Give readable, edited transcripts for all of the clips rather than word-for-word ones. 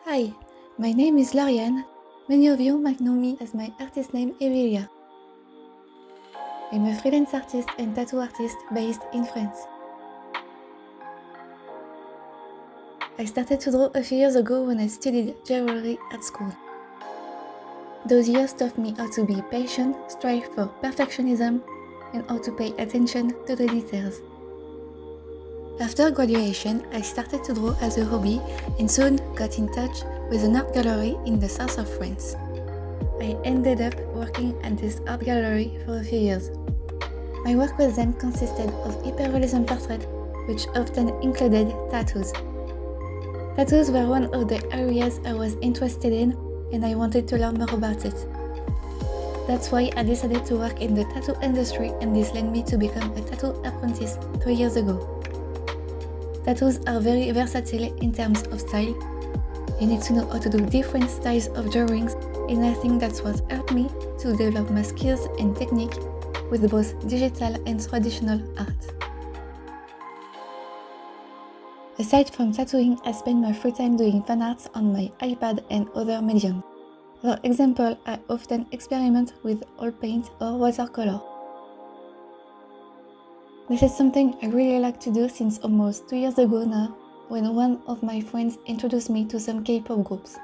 Hi, my name is Lauriane. Many of you might know me as my artist name Evilhya'll. I'm a freelance artist and tattoo artist based in France. I started to draw a few years ago when I studied jewelry at school. Those years taught me how to be patient, strive for perfectionism, and how to pay attention to the details. After graduation, I started to draw as a hobby and soon got in touch with an art gallery in the south of France. I ended up working at this art gallery for a few years. My work with them consisted of hyperrealism portraits, which often included tattoos. Tattoos were one of the areas I was interested in, and I wanted to learn more about it. That's why I decided to work in the tattoo industry, and this led me to become a tattoo apprentice 3 years ago. Tattoos are very versatile in terms of style. You need to know how to do different styles of drawings, and I think that's what helped me to develop my skills and technique with both digital and traditional art. Aside from tattooing, I spend my free time doing fan arts on my iPad and other mediums. For example, I often experiment with oil paint or watercolor. This is something I really like to do since almost 2 years ago now, when one of my friends introduced me to some Kpop groups.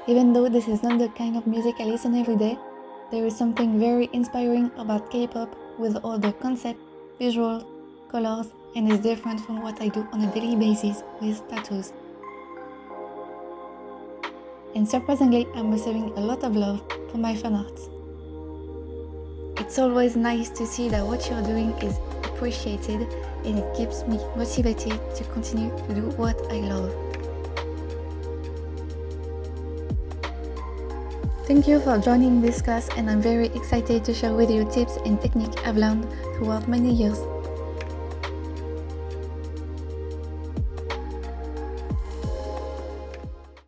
Even though this is not the kind of music I listen every day, there is something very inspiring about Kpop with all the concept, visual, colors, and is different from what I do on a daily basis with tattoos. And surprisingly, I'm receiving a lot of love for my fan art. It's always nice to see that what you're doing is appreciated, and it keeps me motivated to continue to do what I love. Thank you for joining this class, and I'm very excited to share with you tips and techniques I've learned throughout many years.